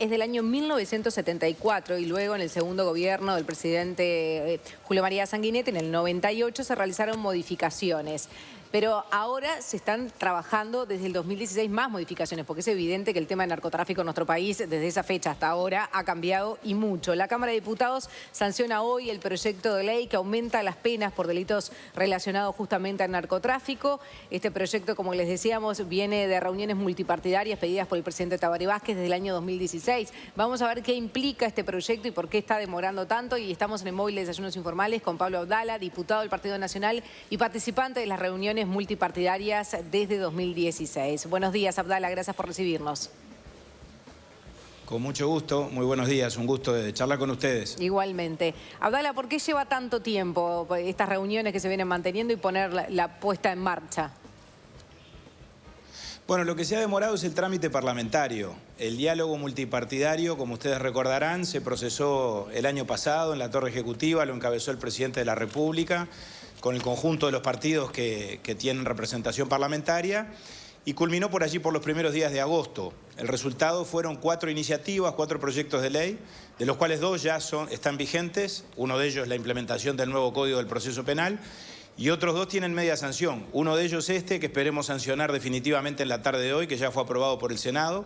Es del año 1974 y luego en el segundo gobierno del presidente Julio María Sanguinetti, en el 98, se realizaron modificaciones. Pero ahora se están trabajando desde el 2016 más modificaciones, porque es evidente que el tema del narcotráfico en nuestro país desde esa fecha hasta ahora ha cambiado y mucho. La Cámara de Diputados sanciona hoy el proyecto de ley que aumenta las penas por delitos relacionados justamente al narcotráfico. Este proyecto, como les decíamos, viene de reuniones multipartidarias pedidas por el presidente Tabaré Vázquez desde el año 2016. Vamos a ver qué implica este proyecto y por qué está demorando tanto. Y estamos en el móvil de Desayunos Informales con Pablo Abdala, diputado del Partido Nacional y participante de las reuniones multipartidarias desde 2016. Buenos días, Abdala, gracias por recibirnos. Con mucho gusto, muy buenos días, un gusto de charlar con ustedes. Igualmente. Abdala, ¿por qué lleva tanto tiempo estas reuniones que se vienen manteniendo y poner la puesta en marcha? Bueno, lo que se ha demorado es el trámite parlamentario. El diálogo multipartidario, como ustedes recordarán, se procesó el año pasado en la Torre Ejecutiva, lo encabezó el presidente de la República, con el conjunto de los partidos que tienen representación parlamentaria, y culminó por allí por los primeros días de agosto. El resultado fueron 4 iniciativas, 4 proyectos de ley, de los cuales 2 ya están vigentes. Uno de ellos es la implementación del nuevo Código del Proceso Penal, y otros 2 tienen media sanción. Uno de ellos que esperemos sancionar definitivamente en la tarde de hoy, que ya fue aprobado por el Senado.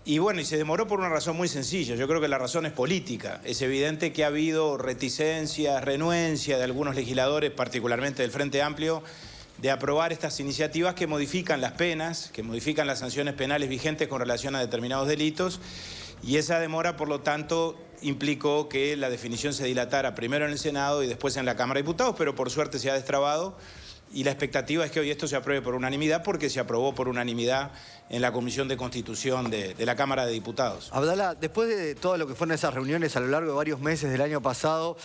Y bueno, y se demoró por una razón muy sencilla. Yo creo que la razón es política. Es evidente que ha habido reticencia, renuencia de algunos legisladores, particularmente del Frente Amplio, de aprobar estas iniciativas que modifican las penas, que modifican las sanciones penales vigentes con relación a determinados delitos. Y esa demora, por lo tanto, implicó que la definición se dilatara primero en el Senado y después en la Cámara de Diputados, pero por suerte se ha destrabado. Y la expectativa es que hoy esto se apruebe por unanimidad, porque se aprobó por unanimidad en la Comisión de Constitución de la Cámara de Diputados. Abdala, después de todo lo que fueron esas reuniones a lo largo de varios meses del año pasado,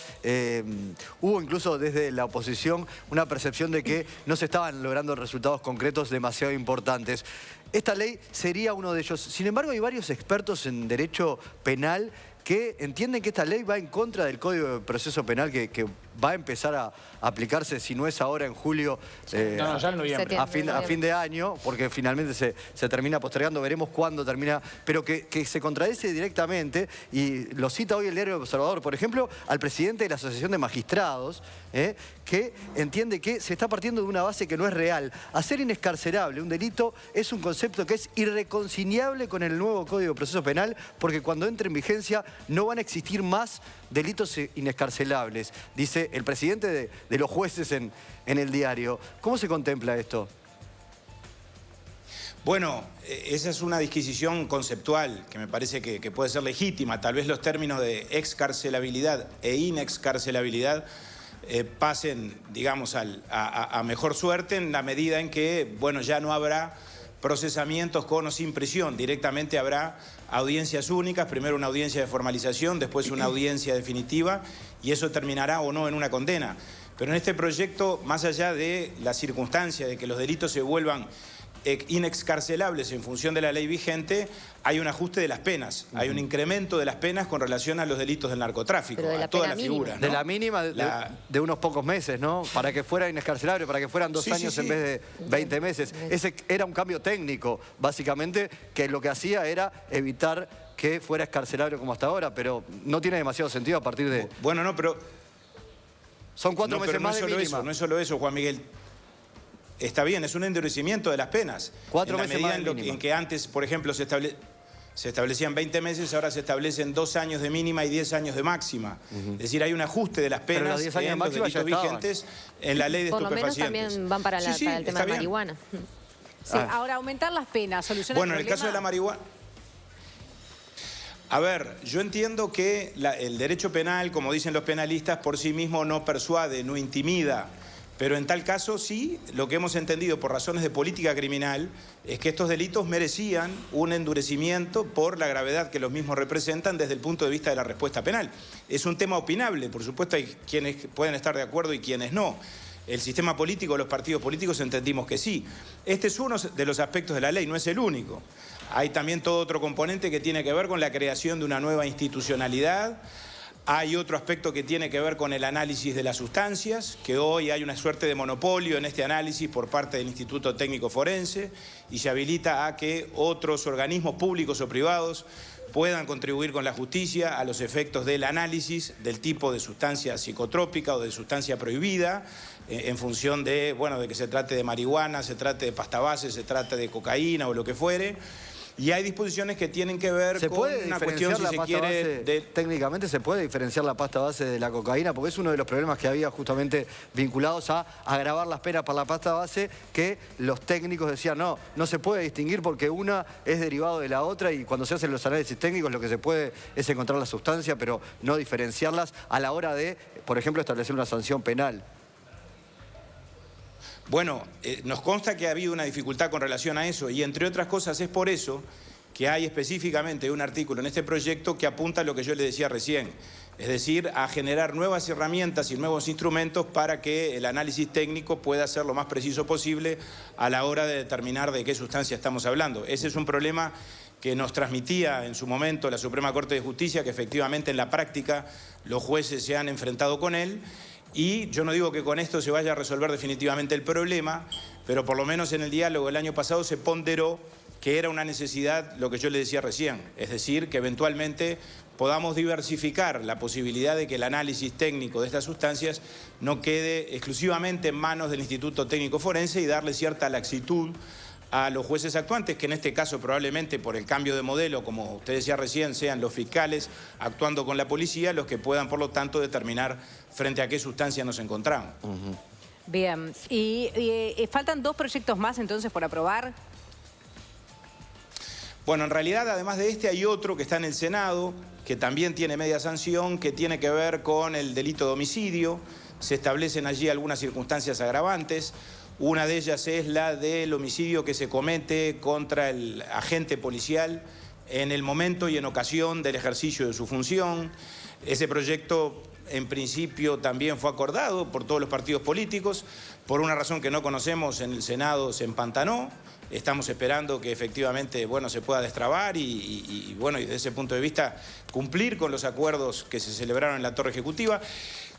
hubo incluso desde la oposición una percepción de que no se estaban logrando resultados concretos demasiado importantes. Esta ley sería uno de ellos. Sin embargo, hay varios expertos en derecho penal que entienden que esta ley va en contra del Código de Proceso Penal que va a empezar a aplicarse, si no es ahora en julio, ya en noviembre. a fin de año, porque finalmente se termina postergando, veremos cuándo termina, pero que se contradice directamente, y lo cita hoy el diario El Observador, por ejemplo, al presidente de la Asociación de Magistrados, que entiende que se está partiendo de una base que no es real. Hacer inescarcelable un delito es un concepto que es irreconciliable con el nuevo Código de Proceso Penal, porque cuando entre en vigencia no van a existir más delitos inescarcelables, dice el presidente de los jueces en el diario. ¿Cómo se contempla esto? Bueno, esa es una disquisición conceptual que me parece que puede ser legítima. Tal vez los términos de excarcelabilidad e inexcarcelabilidad pasen, digamos, a mejor suerte en la medida en que, bueno, ya no habrá procesamientos con o sin prisión. Directamente habrá audiencias únicas, primero una audiencia de formalización, después una audiencia definitiva, y eso terminará o no en una condena. Pero en este proyecto, más allá de la circunstancia de que los delitos se vuelvan inexcarcelables en función de la ley vigente, hay un ajuste de las penas, hay un incremento de las penas con relación a los delitos del narcotráfico, a toda la figura, ¿no? De la mínima de unos pocos meses, ¿no? Para que fuera inescarcelable, para que fueran 2 años en vez de 20 meses. Ese era un cambio técnico, básicamente, que lo que hacía era evitar que fuera escarcelable como hasta ahora, pero no tiene demasiado sentido a partir de... Bueno, no, pero... Son 4 meses más de mínima. No es solo eso, Juan Miguel. Está bien, es un endurecimiento de las penas. 4 meses más de mínima. En que antes, por ejemplo, se establecían 20 meses, ahora se establecen 2 años de mínima y 10 años de máxima. Es decir, hay un ajuste de las penas en los delitos vigentes en la ley de estupefacientes. Por lo menos también van para el tema de marihuana. Sí, ahora, aumentar las penas, solucionar el problema. Bueno, en el caso de la marihuana... A ver, yo entiendo que el derecho penal, como dicen los penalistas, por sí mismo no persuade, no intimida. Pero en tal caso sí, lo que hemos entendido por razones de política criminal es que estos delitos merecían un endurecimiento por la gravedad que los mismos representan desde el punto de vista de la respuesta penal. Es un tema opinable, por supuesto hay quienes pueden estar de acuerdo y quienes no. El sistema político, los partidos políticos entendimos que sí. Este es uno de los aspectos de la ley, no es el único. Hay también todo otro componente que tiene que ver con la creación de una nueva institucionalidad. Hay otro aspecto que tiene que ver con el análisis de las sustancias, que hoy hay una suerte de monopolio en este análisis por parte del Instituto Técnico Forense y se habilita a que otros organismos públicos o privados puedan contribuir con la justicia a los efectos del análisis del tipo de sustancia psicotrópica o de sustancia prohibida, en función de, bueno, de que se trate de marihuana, se trate de pasta base, se trate de cocaína o lo que fuere. Y hay disposiciones que tienen que ver con una cuestión, si se quiere... Técnicamente se puede diferenciar la pasta base de la cocaína, porque es uno de los problemas que había justamente vinculados a agravar las penas para la pasta base, que los técnicos decían, no se puede distinguir porque una es derivado de la otra, y cuando se hacen los análisis técnicos lo que se puede es encontrar la sustancia, pero no diferenciarlas a la hora de, por ejemplo, establecer una sanción penal. Bueno, nos consta que ha habido una dificultad con relación a eso, y entre otras cosas es por eso que hay específicamente un artículo en este proyecto que apunta a lo que yo le decía recién, es decir, a generar nuevas herramientas y nuevos instrumentos para que el análisis técnico pueda ser lo más preciso posible a la hora de determinar de qué sustancia estamos hablando. Ese es un problema que nos transmitía en su momento la Suprema Corte de Justicia, que efectivamente en la práctica los jueces se han enfrentado con él. Y yo no digo que con esto se vaya a resolver definitivamente el problema, pero por lo menos en el diálogo del año pasado se ponderó que era una necesidad, lo que yo le decía recién, es decir, que eventualmente podamos diversificar la posibilidad de que el análisis técnico de estas sustancias no quede exclusivamente en manos del Instituto Técnico Forense y darle cierta laxitud a los jueces actuantes, que en este caso probablemente por el cambio de modelo, como usted decía recién, sean los fiscales actuando con la policía los que puedan, por lo tanto, determinar frente a qué sustancia nos encontramos. Bien, y faltan 2 proyectos más entonces por aprobar. Bueno, en realidad, además de este, hay otro que está en el Senado, que también tiene media sanción, que tiene que ver con el delito de homicidio. Se establecen allí algunas circunstancias agravantes. Una de ellas es la del homicidio que se comete contra el agente policial en el momento y en ocasión del ejercicio de su función. Ese proyecto, en principio, también fue acordado por todos los partidos políticos. Por una razón que no conocemos, en el Senado se empantanó. Estamos esperando que efectivamente, bueno, se pueda destrabar y bueno, y desde ese punto de vista cumplir con los acuerdos que se celebraron en la Torre Ejecutiva,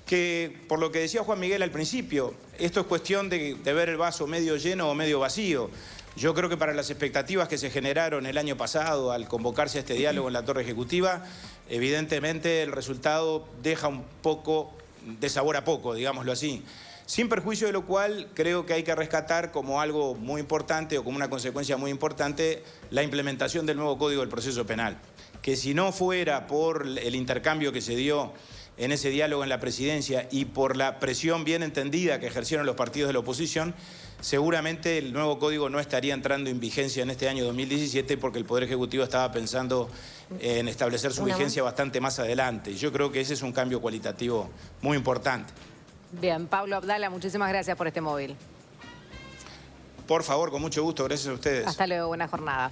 que por lo que decía Juan Miguel al principio, esto es cuestión de ver el vaso medio lleno o medio vacío. Yo creo que para las expectativas que se generaron el año pasado al convocarse a este diálogo en la Torre Ejecutiva, evidentemente el resultado deja un poco de sabor a poco, digámoslo así. Sin perjuicio de lo cual, creo que hay que rescatar como algo muy importante o como una consecuencia muy importante la implementación del nuevo Código del Proceso Penal. Que si no fuera por el intercambio que se dio en ese diálogo en la presidencia y por la presión bien entendida que ejercieron los partidos de la oposición, seguramente el nuevo código no estaría entrando en vigencia en este año 2017 porque el Poder Ejecutivo estaba pensando en establecer su vigencia bastante más adelante. Yo creo que ese es un cambio cualitativo muy importante. Bien, Pablo Abdala, muchísimas gracias por este móvil. Por favor, con mucho gusto, gracias a ustedes. Hasta luego, buena jornada.